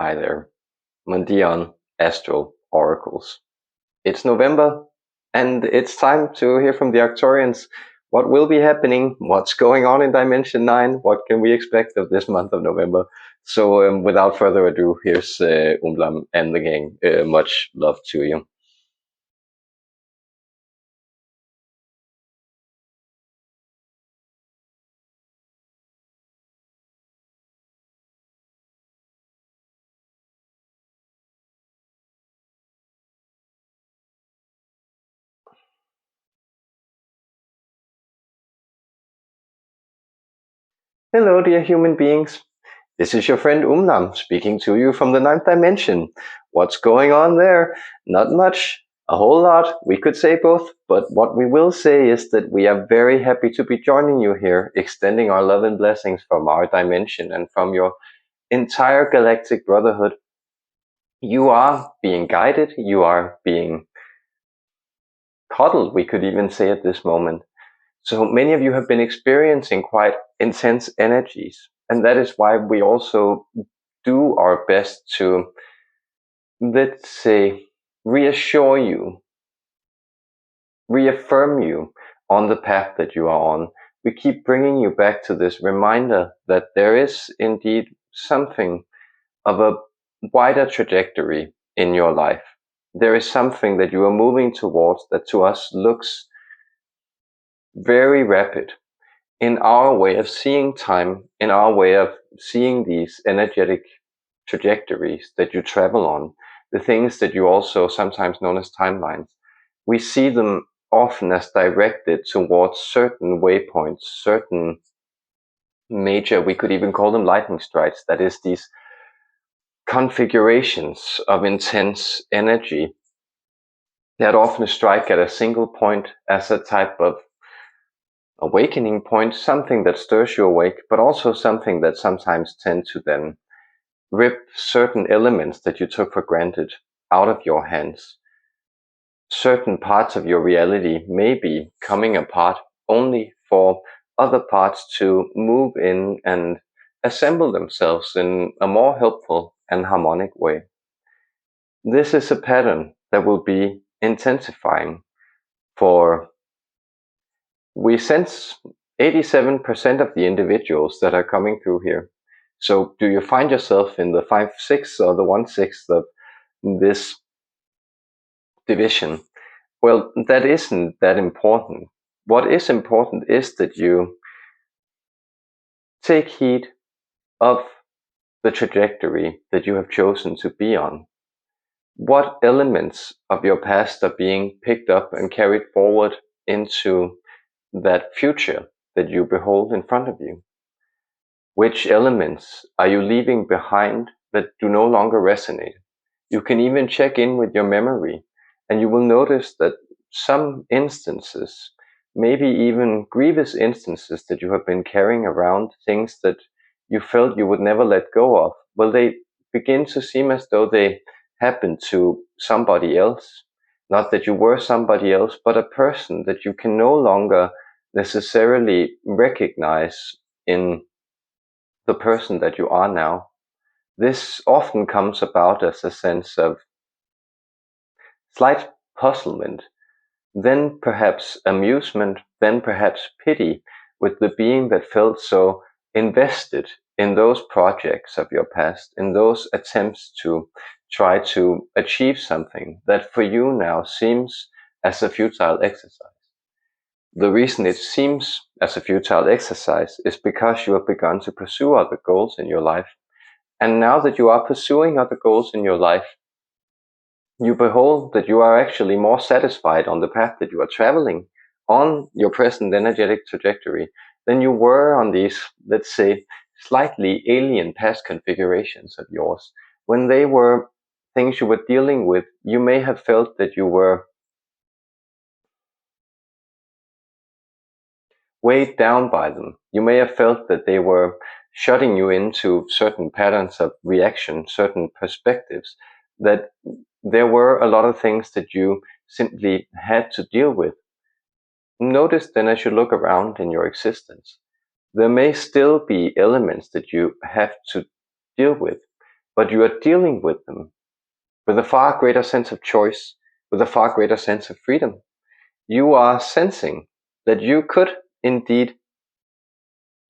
Hi there, Mondion Astral Oracles. It's November, and it's time to hear from the Arcturians. What will be happening? What's going on in Dimension 9? What can we expect of this month of November? So, without further ado, here's Umlam and the gang. Much love to you. Hello, dear human beings. This is your friend Umlam speaking to you from the ninth dimension. What's going on there? Not much. A whole lot. We could say both, but what we will say is that we are very happy to be joining you here, extending our love and blessings from our dimension and from your entire galactic brotherhood. You are being guided. You are being coddled, we could even say at this moment. So many of you have been experiencing quite intense energies, and that is why we also do our best to, let's say, reassure you, reaffirm you on the path that you are on. We keep bringing you back to this reminder that there is indeed something of a wider trajectory in your life. There is something that you are moving towards that to us looks very rapid. In our way of seeing time, in our way of seeing these energetic trajectories that you travel on, the things that you also sometimes known as timelines, we see them often as directed towards certain waypoints, certain major, we could even call them lightning strikes, that is, these configurations of intense energy that often strike at a single point as a type of awakening point, something that stirs you awake, but also something that sometimes tend to then rip certain elements that you took for granted out of your hands. Certain parts of your reality may be coming apart only for other parts to move in and assemble themselves in a more helpful and harmonic way. This is a pattern that will be intensifying for, we sense, 87% of the individuals that are coming through here. So do you find yourself in the 5/6 or the 1/6 of this division? Well, that isn't that important. What is important is that you take heed of the trajectory that you have chosen to be on. What elements of your past are being picked up and carried forward into that future that you behold in front of you? Which elements are you leaving behind that do no longer resonate? You can even check in with your memory, and you will notice that some instances, maybe even grievous instances that you have been carrying around, things that you felt you would never let go of, well, they begin to seem as though they happened to somebody else. Not that you were somebody else, but a person that you can no longer necessarily recognize in the person that you are now. This often comes about as a sense of slight puzzlement, then perhaps amusement, then perhaps pity with the being that felt so invested in those projects of your past, in those attempts to try to achieve something that for you now seems as a futile exercise. The reason it seems as a futile exercise is because you have begun to pursue other goals in your life. And now that you are pursuing other goals in your life, you behold that you are actually more satisfied on the path that you are traveling on your present energetic trajectory than you were on these, let's say, slightly alien past configurations of yours. When they were things you were dealing with, you may have felt that you were weighed down by them. You may have felt that they were shutting you into certain patterns of reaction, certain perspectives, that there were a lot of things that you simply had to deal with. Notice then, as you look around in your existence, there may still be elements that you have to deal with. but you are dealing with them with a far greater sense of choice, with a far greater sense of freedom. You are sensing that you could indeed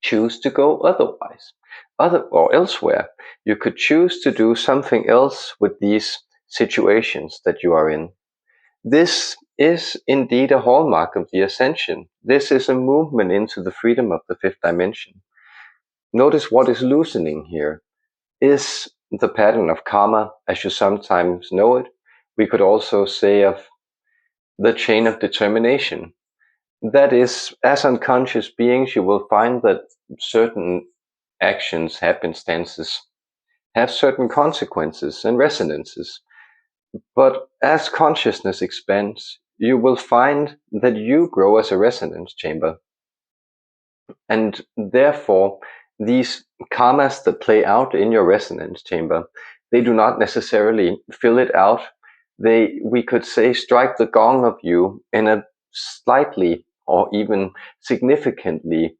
choose to go otherwise, or elsewhere. You could choose to do something else with these situations that you are in. This is indeed a hallmark of the Ascension. This is a movement into the freedom of the fifth dimension. Notice what is loosening here is the pattern of karma, as you sometimes know it. We could also say of the chain of determination. That is, as unconscious beings, you will find that certain actions, happenstances, have certain consequences and resonances. But as consciousness expands, you will find that you grow as a resonance chamber. And therefore, these karmas that play out in your resonance chamber, they do not necessarily fill it out. They, we could say, strike the gong of you in a slightly or even significantly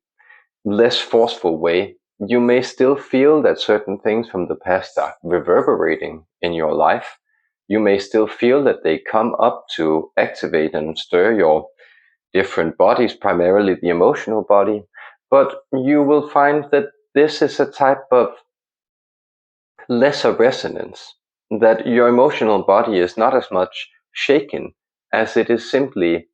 less forceful way. You may still feel that certain things from the past are reverberating in your life. You may still feel that they come up to activate and stir your different bodies, primarily the emotional body. But you will find that this is a type of lesser resonance, that your emotional body is not as much shaken as it is simply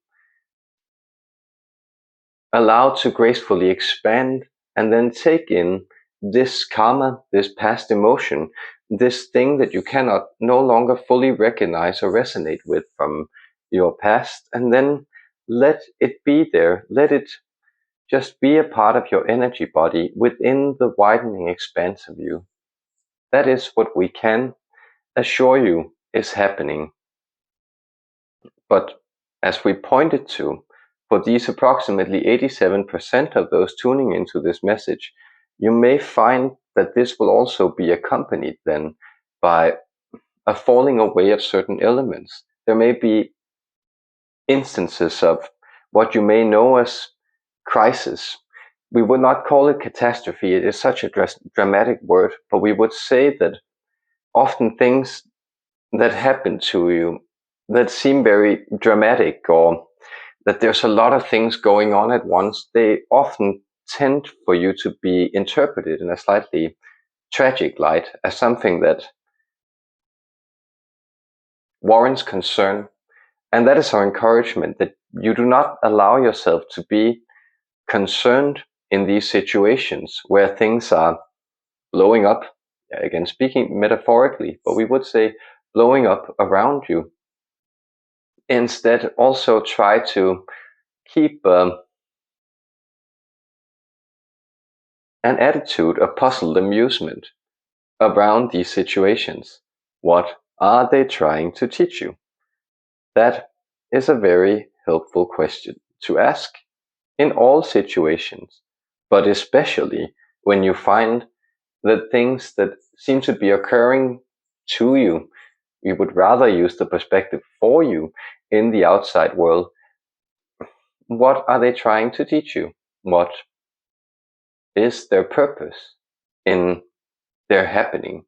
allowed to gracefully expand and then take in this karma, this past emotion, this thing that you cannot no longer fully recognize or resonate with from your past, and then let it be there. Let it just be a part of your energy body within the widening expanse of you. That is what we can assure you is happening. But as we pointed to, for these approximately 87% of those tuning into this message, you may find that this will also be accompanied then by a falling away of certain elements. There may be instances of what you may know as crisis. We would not call it catastrophe. It is such a dramatic word, but we would say that often things that happen to you that seem very dramatic, or that there's a lot of things going on at once, they often tend for you to be interpreted in a slightly tragic light, as something that warrants concern. And that is our encouragement, that you do not allow yourself to be concerned in these situations where things are blowing up, again speaking metaphorically, but we would say blowing up around you. Instead, also try to keep an attitude of puzzled amusement around these situations. What are they trying to teach you? That is a very helpful question to ask in all situations, but especially when you find that things that seem to be occurring to you, you would rather use the perspective for you in the outside world. What are they trying to teach you? What is their purpose in their happening?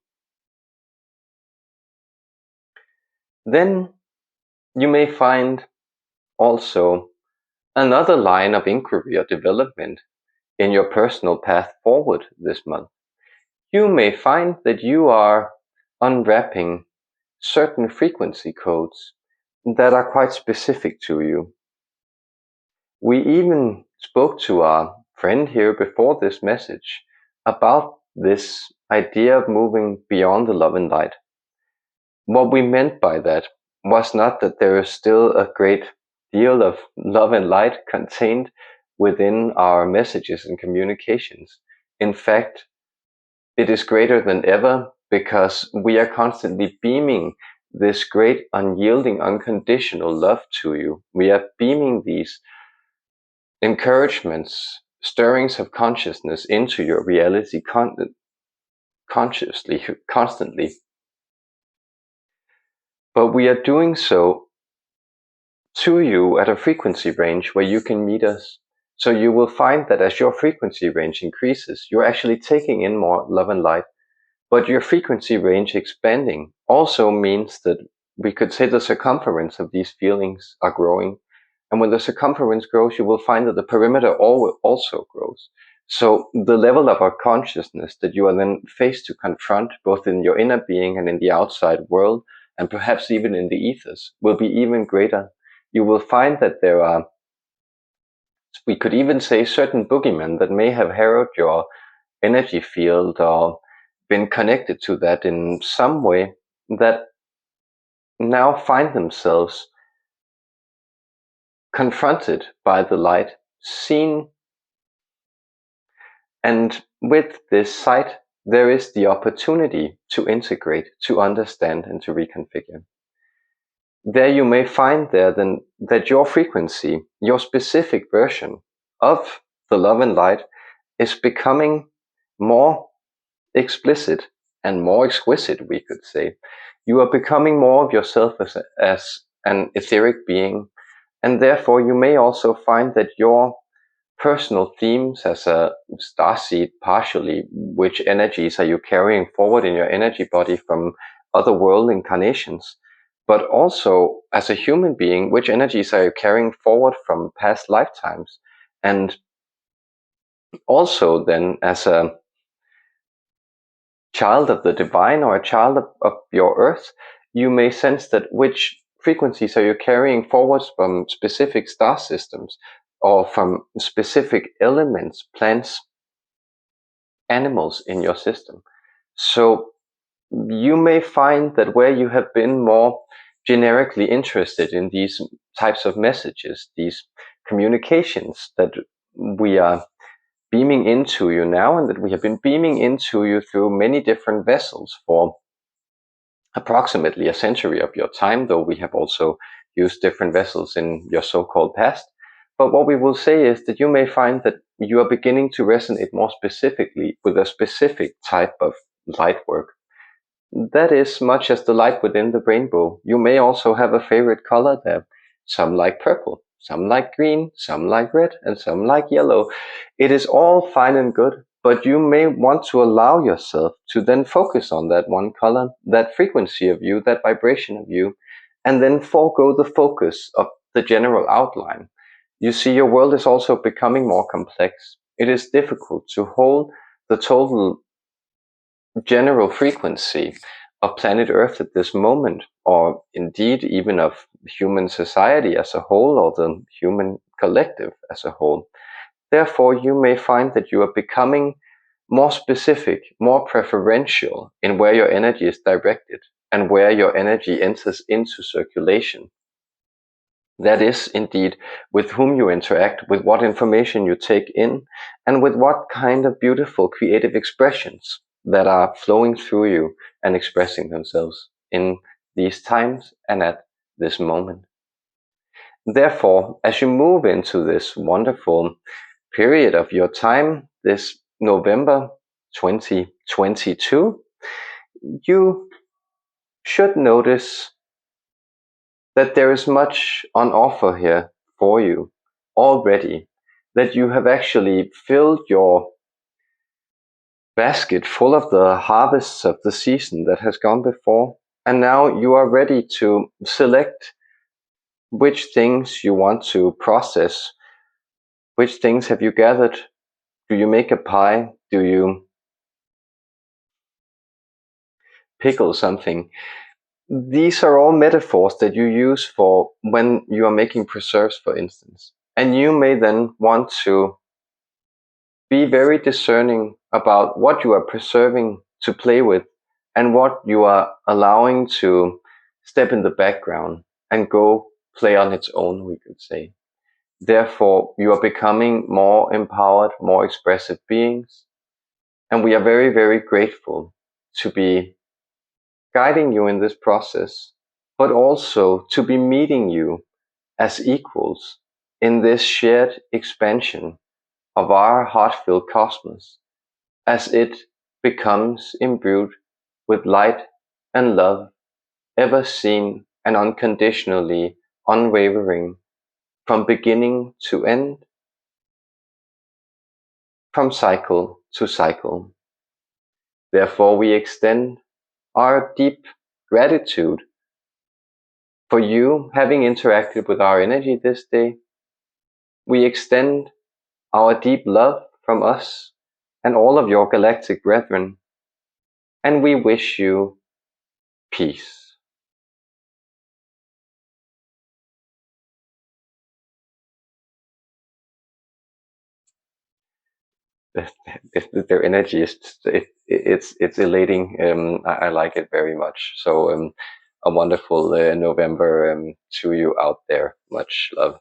Then you may find also another line of inquiry or development in your personal path forward this month. You may find that you are unwrapping certain frequency codes that are quite specific to you. We even spoke to our friend here before this message about this idea of moving beyond the love and light. What we meant by that was not that there is still a great deal of love and light contained within our messages and communications. In fact, it is greater than ever, because we are constantly beaming this great, unyielding, unconditional love to you. We are beaming these encouragements, stirrings of consciousness into your reality consciously, constantly. But we are doing so to you at a frequency range where you can meet us. So you will find that as your frequency range increases, you're actually taking in more love and light. But your frequency range expanding also means that we could say the circumference of these feelings are growing. And when the circumference grows, you will find that the perimeter also grows. So the level of our consciousness that you are then faced to confront, both in your inner being and in the outside world, and perhaps even in the ethers, will be even greater. You will find that there are, we could even say, certain boogeymen that may have harrowed your energy field or been connected to that in some way, that now find themselves confronted by the light, seen, and with this sight, there is the opportunity to integrate, to understand, and to reconfigure. There you may find there then that your frequency, your specific version of the love and light, is becoming more explicit and more exquisite, we could say. You are becoming more of yourself as an etheric being, and therefore you may also find that your personal themes as a starseed, partially, which energies are you carrying forward in your energy body from other world incarnations, but also as a human being, which energies are you carrying forward from past lifetimes, and also then as a child of the divine or a child of your earth, you may sense that which frequencies are you carrying forwards from specific star systems or from specific elements, plants, animals in your system. So you may find that where you have been more generically interested in these types of messages, these communications that we are beaming into you now, and that we have been beaming into you through many different vessels for approximately a century of your time, though we have also used different vessels in your so-called past. But what we will say is that you may find that you are beginning to resonate more specifically with a specific type of light work. That is much as the light within the rainbow. You may also have a favorite color there. Some like purple, some like green, some like red, and some like yellow. It is all fine and good, but you may want to allow yourself to then focus on that one color, that frequency of you, that vibration of you, and then forego the focus of the general outline. You see, your world is also becoming more complex. It is difficult to hold the total general frequency of planet Earth at this moment, or indeed even of human society as a whole, or the human collective as a whole. Therefore, you may find that you are becoming more specific, more preferential in where your energy is directed and where your energy enters into circulation. That is indeed with whom you interact, with what information you take in, and with what kind of beautiful creative expressions that are flowing through you and expressing themselves in these times and at this moment. Therefore, as you move into this wonderful period of your time, this November 2022, you should notice that there is much on offer here for you already, that you have actually filled your basket full of the harvests of the season that has gone before, and now you are ready to select which things you want to process. Which things have you gathered? Do you make a pie? Do you pickle something? These are all metaphors that you use for when you are making preserves, for instance. And you may then want to be very discerning about what you are preserving to play with and what you are allowing to step in the background and go play on its own, we could say. Therefore, you are becoming more empowered, more expressive beings. And we are very, very grateful to be guiding you in this process, but also to be meeting you as equals in this shared expansion of our heart-filled cosmos, as it becomes imbued with light and love, ever seen and unconditionally unwavering, from beginning to end, from cycle to cycle. Therefore, we extend our deep gratitude for you having interacted with our energy this day. We extend our deep love from us and all of your galactic brethren, and we wish you peace. Their energy is it's elating. I like it very much. So a wonderful November to you out there. Much love.